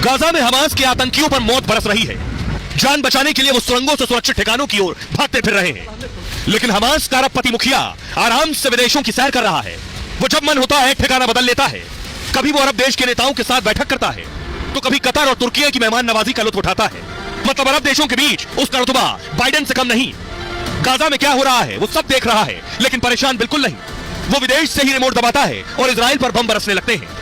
Gaza में Hamas के आतंकियों पर मौत बरस रही है। जान बचाने के लिए वो सुरंगों से सुरक्षित ठिकानों की ओर भागते फिर रहे हैं, लेकिन हमास का अरबपति मुखिया आराम से विदेशों की सैर कर रहा है। वो जब मन होता है ठिकाना बदल लेता है। कभी वो अरब देश के नेताओं के साथ बैठक करता है, तो कभी कतर और तुर्की की मेहमान नवाजी का लुत्फ उठाता है। मतलब अरब देशों के बीच उसका रुतबा बाइडेन से कम नहीं। गाजा में क्या हो रहा है वो सब देख रहा है, लेकिन परेशान बिल्कुल नहीं। वो विदेश से ही रिमोट दबाता है और इजराइल पर बम बरसने लगते हैं।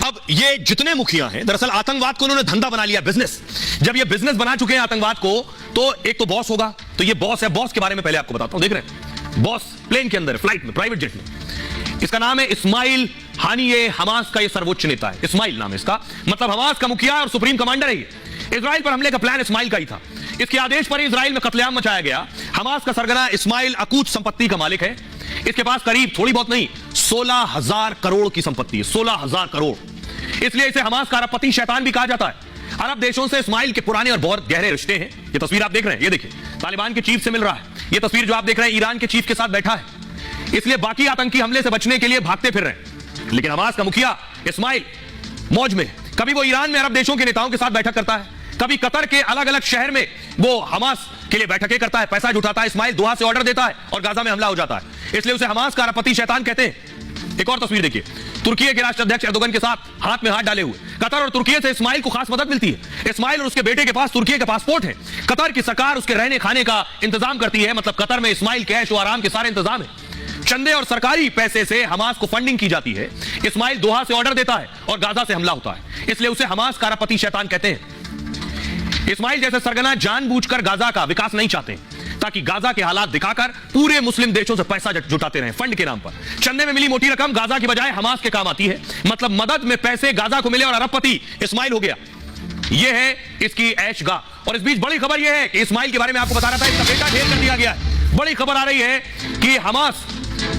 अब ये जितने मुखिया हैं, दरअसल आतंकवाद को उन्होंने धंधा बना लिया, बिजनेस। जब ये बिजनेस बना चुके हैं आतंकवाद को, तो एक तो बॉस होगा, तो ये बॉस है। बॉस के बारे में पहले आपको बताता हूं। देख रहे हैं, बॉस प्लेन के अंदर, फ्लाइट में, प्राइवेट जेट में। इसका नाम है इस्माइल हानिये। हमास का ये सर्वोच्च नेता है, इस्माइल नाम है इसका। मतलब हमास का मुखिया और सुप्रीम कमांडर है ये। इजराइल पर हमले का प्लान इस्माइल का ही था। इसके आदेश पर इजराइल में कत्लेआम मचाया गया। हमास का सरगना इस्माइल अकूत संपत्ति का मालिक है। इसके पास करीब थोड़ी बहुत नहीं 16,000 करोड़ की संपत्ति है। 16,000 करोड़। इसलिए इसे हमास का अरबपति शैतान भी कहा जाता है। अरब देशों से इस्माइल के पुराने और बहुत गहरे रिश्ते हैं। ये तस्वीर आप देख रहे हैं, ये देखिए, तालिबान के चीफ से मिल रहा है। ये तस्वीर जो आप देख रहे हैं, ईरान के चीफ के साथ बैठा है। इसलिए बाकी आतंकी हमले से बचने के लिए भागते फिर रहे हैं। लेकिन हमास का मुखिया इस्माइल मौज में। कभी वो ईरान में अरब देशों के नेताओं के साथ बैठक करता है, कभी कतर के अलग अलग शहर में वो हमास के लिए बैठकें करता है, पैसा जुटाता है। इस्माइल दोहा से ऑर्डर देता है और गाजा में हमला हो जाता है। इसलिए उसे हमास का अरबपति शैतान कहते हैं। एक और तस्वीर देखिए, तुर्की के राष्ट्राध्यक्ष एर्दोगन के साथ हाथ में हाथ डाले हुए। कतर और तुर्की से इस्माइल को खास मदद मिलती है। इस्माइल और उसके बेटे के पास तुर्की का पासपोर्ट है। कतर की सरकार उसके रहने खाने का इंतजाम करती है। मतलब कतर में इस्माइल के ऐश और आराम के सारे इंतजाम है। चंदे और सरकारी पैसे से हमास को फंडिंग की जाती है। इस्माइल दोहा से ऑर्डर देता है और गाजा से हमला होता है। इसलिए उसे हमास का अरबपति शैतान कहते हैं। इस्माइल जैसे सरगना जानबूझकर गाजा का विकास नहीं चाहते, ताकि गाजा के हालात दिखाकर पूरे मुस्लिम देशों से पैसा जुटाते रहें फंड के नाम पर। चंदे में मिली मोटी रकम गाजा की बजाय हमास के काम आती है। मतलब मदद में पैसे गाजा को मिले और अरबपति इस्माइल हो गया। यह है इसकी ऐशगाह। और इस बीच बड़ी खबर यह है कि इस्माइल के बारे में आपको बता रहा था, इसका बेटा ढेर कर दिया गया है। बड़ी खबर आ रही है कि हमास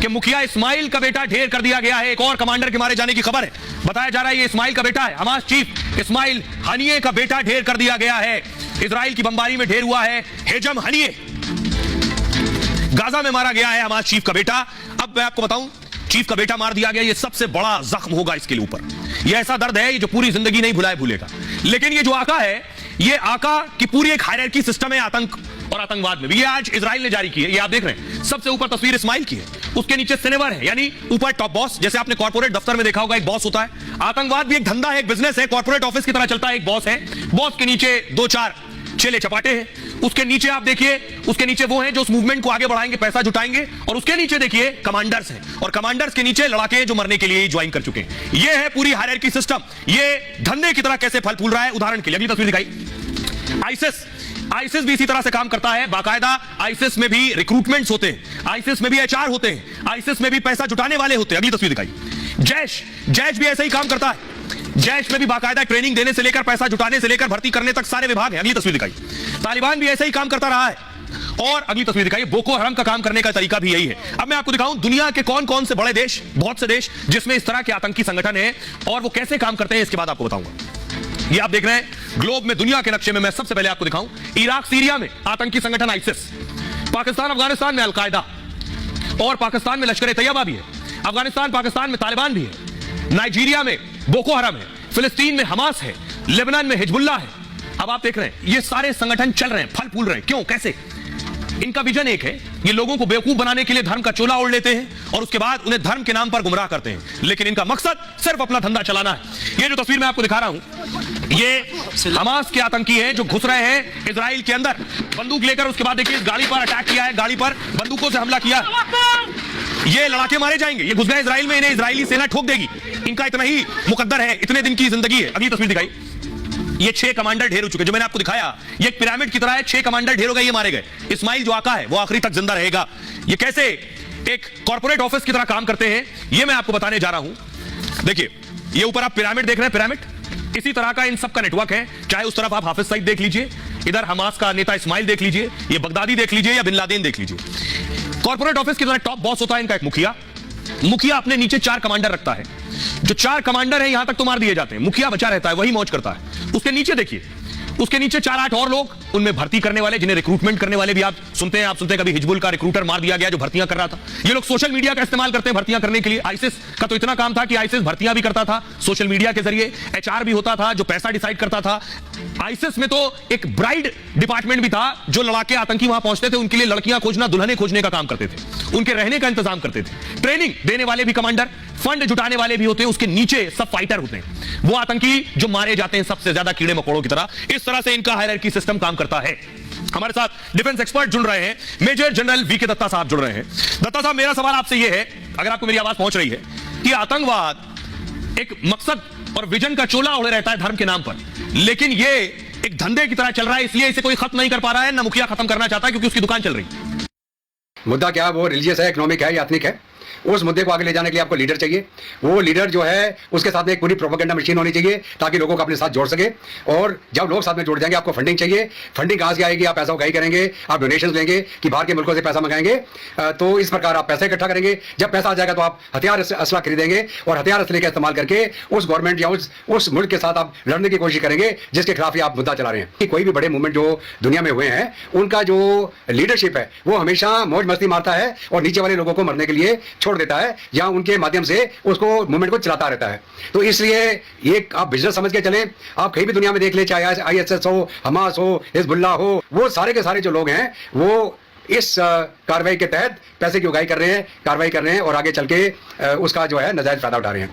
के मुखिया इस्माइल का बेटा ढेर कर दिया गया है। एक और कमांडर के मारे जाने की खबर है। बताया जा रहा है ये इस्माइल का बेटा है। हमास चीफ इस्माइल हानिये का बेटा ढेर कर दिया गया है। इजराइल की बमबारी में ढेर हुआ है हेजम हानिये। गाजा में मारा गया है हमास चीफ का बेटा। अब मैं आपको बताऊं, चीफ का बेटा मार दिया गया, ये सबसे बड़ा जख्म होगा इसके ऊपर। ये ऐसा दर्द है ये जो पूरी जिंदगी नहीं भूलेगा। लेकिन ये जो आका है, ये आका की पूरी एक हायरार्की सिस्टम है आतंक और आतंकवाद में भी। ये आज इजराइल ने जारी की है। ये आप देख रहे हैं, सबसे ऊपर तस्वीर इस्माइल की है, उसके नीचे सिनेवर है, यानी ऊपर टॉप बॉस। जैसे आपने कॉर्पोरेट दफ्तर में देखा होगा, एक बॉस होता है। आतंकवाद भी एक धंधा है, एक बिजनेस है, कॉर्पोरेट ऑफिस की तरह चलता है। एक बॉस है, बॉस के नीचे 2-4 चेले चपाटे हैं। उसके नीचे आप देखिए, उसके नीचे वो हैं जो उस मूवमेंट को आगे बढ़ाएंगे, पैसा जुटाएंगे। और उसके नीचे देखिए कमांडर्स हैं, और कमांडर्स के नीचे लड़ाके हैं जो मरने के लिए ही ज्वाइन कर चुके हैं। ये है पूरी हायरार्की सिस्टम। ये धंधे की तरह कैसे फल फूल रहा है, उदाहरण के लिए अगली तस्वीर दिखाई। आईसिस भी इसी तरह से काम करता है। बाकायदा आईसिस में भी रिक्रूटमेंट्स होते हैं, आईसिस में भी एचआर होते हैं, आईसिस में भी पैसा जुटाने वाले होते हैं। अगली तस्वीर दिखाई। जैश भी ऐसे ही काम करता है। जैश में भी बाकायदा ट्रेनिंग देने से लेकर पैसा जुटाने से लेकर भर्ती करने तक सारे विभाग हैं। अगली तस्वीर दिखाई। तालिबान भी ऐसे ही काम करता रहा है। और अगली तस्वीर दिखाई। बोको हरम का काम करने का तरीका भी यही है। अब मैं आपको दिखाऊं दुनिया के कौन कौन से बड़े देश, बहुत से देश जिसमें इस तरह के आतंकी संगठन है और वो कैसे काम करते हैं, इसके बाद आपको बताऊंगा। ये आप देख रहे हैं ग्लोब में, दुनिया के नक्शे में। मैं सबसे पहले आपको दिखाऊं, इराक सीरिया में आतंकी संगठन आईसिस, पाकिस्तान अफगानिस्तान में अलकायदा, और पाकिस्तान में लश्कर ए तैयबा भी है, अफगानिस्तान पाकिस्तान में तालिबान भी है, नाइजीरिया में बोको हरम है, फिलिस्तीन में हमास है, लेबनान में हिजबुल्लाह है। अब आप देख रहे हैं ये सारे संगठन चल रहे हैं, फल फूल रहे हैं। क्यों, कैसे? इनका विजन एक है, ये लोगों को बेवकूफ बनाने के लिए धर्म का चोला ओढ़ लेते हैं और उसके बाद उन्हें धर्म के नाम पर गुमराह करते हैं। लेकिन इनका मकसद सिर्फ अपना धंधा चलाना है। ये जो तस्वीर मैं आपको दिखा रहा हूं, ये हमास के आतंकी हैं जो घुस रहे हैं इजराइल के अंदर बंदूक लेकर। उसके बाद देखिए गाड़ी पर अटैक किया है, गाड़ी पर बंदूकों से हमला किया। ये लड़ाके मारे जाएंगे, ये घुस गए इजराइल में, इन्हें इजरायली सेना ठोक देगी। इनका इतना ही मुकद्दर है, इतने दिन की जिंदगी है। अगली तस्वीर दिखाई। ये 6 कमांडर ढेर हो चुके, जो मैंने आपको दिखाया, ये एक पिरामिड की तरह है। 6 कमांडर ढेर हो गए, ये मारे गए। इस्माइल जो आका है वो आखिरी तक जिंदा रहेगा। ये कैसे एक कॉर्पोरेट ऑफिस की तरह काम करते हैं, ये मैं आपको बताने जा रहा हूं। देखिए, ये ऊपर आप पिरामिड देख रहे हैं, पिरामिड इसी तरह का इन सब का नेटवर्क है। चाहे उस तरफ आप हाफिज सईद देख लीजिए, इधर हमास का नेता इस्माइल देख लीजिए, ये बगदादी देख लीजिए, या बिन लादेन देख लीजिए। कॉर्पोरेट ऑफिस की तरह टॉप बॉस होता है इनका एक मुखिया। मुखिया अपने नीचे 4 कमांडर रखता है। जो 4 कमांडर है यहां तक तो मार दिए जाते हैं, मुखिया बचा रहता है, वही मौज करता है। उसके नीचे देखिए, उसके नीचे 4-8 और लोग, उनमें भर्ती करने वाले, जिन्हें रिक्रूटमेंट करने वाले भी आप सुनते हैं कभी हिजबुल का रिक्रूटर मार दिया गया जो भर्तियां कर रहा था। ये लोग सोशल मीडिया का इस्तेमाल करते हैं भर्तियां करने के लिए। आईसिस का तो इतना काम था कि आईसिस भर्तियां भी करता था सोशल मीडिया के जरिए, एचआर भी होता था जो पैसा डिसाइड करता था। आईसिस में तो एक ब्राइड डिपार्टमेंट भी था, जो लड़ाके आतंकी वहां पहुंचते थे उनके लिए लड़कियां खोजना, दुल्हने खोजने का काम करते थे, उनके रहने का इंतजाम करते थे। ट्रेनिंग देने वाले भी कमांडर, फंड जुटाने वाले भी होते हैं, उसके नीचे सब फाइटर होते हैं, वो आतंकी जो मारे जाते हैं सबसे ज्यादा कीड़े मकोड़ों की तरह। इस तरह से इनका हायरार्की सिस्टम काम करता है। हमारे साथ डिफेंस एक्सपर्ट जुड़ रहे हैं, मेजर जनरल वीके दत्ता साहब जुड़ रहे हैं। दत्ता साहब, मेरा सवाल आपसे यह है, अगर आपको मेरी आवाज पहुंच रही है, कि आतंकवाद एक मकसद और विजन का चोला ओढ़े रहता है धर्म के नाम पर, लेकिन यह एक धंधे की तरह चल रहा है, इसलिए इसे कोई खत्म नहीं कर पा रहा है, ना मुखिया खत्म करना चाहता है क्योंकि उसकी दुकान चल रही है। मुद्दा क्या है, वो रिलीजियस है, इकोनॉमिक है या एथनिक है। उस मुद्दे को आगे ले जाने के लिए आपको लीडर चाहिए। वो लीडर जो है उसके साथ में एक पूरी प्रोपेगेंडा मशीन होनी चाहिए ताकि लोगों को अपने साथ जोड़ सके। और जब लोग साथ में जुड़ जाएंगे, आपको फंडिंग चाहिए। फंडिंग कहाँ से आएगी? आप पैसा उगाही करेंगे, आप डोनेशन लेंगे कि बाहर के मुल्कों से पैसा मंगाएंगे, तो इस प्रकार आप पैसा इकट्ठा करेंगे। जब पैसा आ जाएगा तो आप हथियार असला खरीदेंगे और हथियार असले का इस्तेमाल करके उस गवर्नमेंट या उस मुल्क के साथ आप लड़ने की कोशिश करेंगे जिसके खिलाफ आप मुद्दा चला रहे हैं। कि कोई भी बड़े मूवमेंट जो दुनिया में हुए हैं, उनका जो लीडरशिप है वो हमेशा मौज मस्ती मारता है और नीचे वाले लोगों को मरने के लिए छोड़ देता है, या उनके माध्यम से उसको मूवमेंट को चलाता रहता है। तो इसलिए ये आप बिजनेस समझ के चलें। आप कहीं भी दुनिया में देख ले, चाहे आईएसएस हो, हमास हो, हिजबुल्लाह हो, वो सारे के सारे जो लोग हैं वो इस कार्रवाई के तहत पैसे की उगाही कर रहे हैं, कार्रवाई कर रहे हैं और आगे चल के उसका जो है नाजायज फायदा उठा रहे हैं।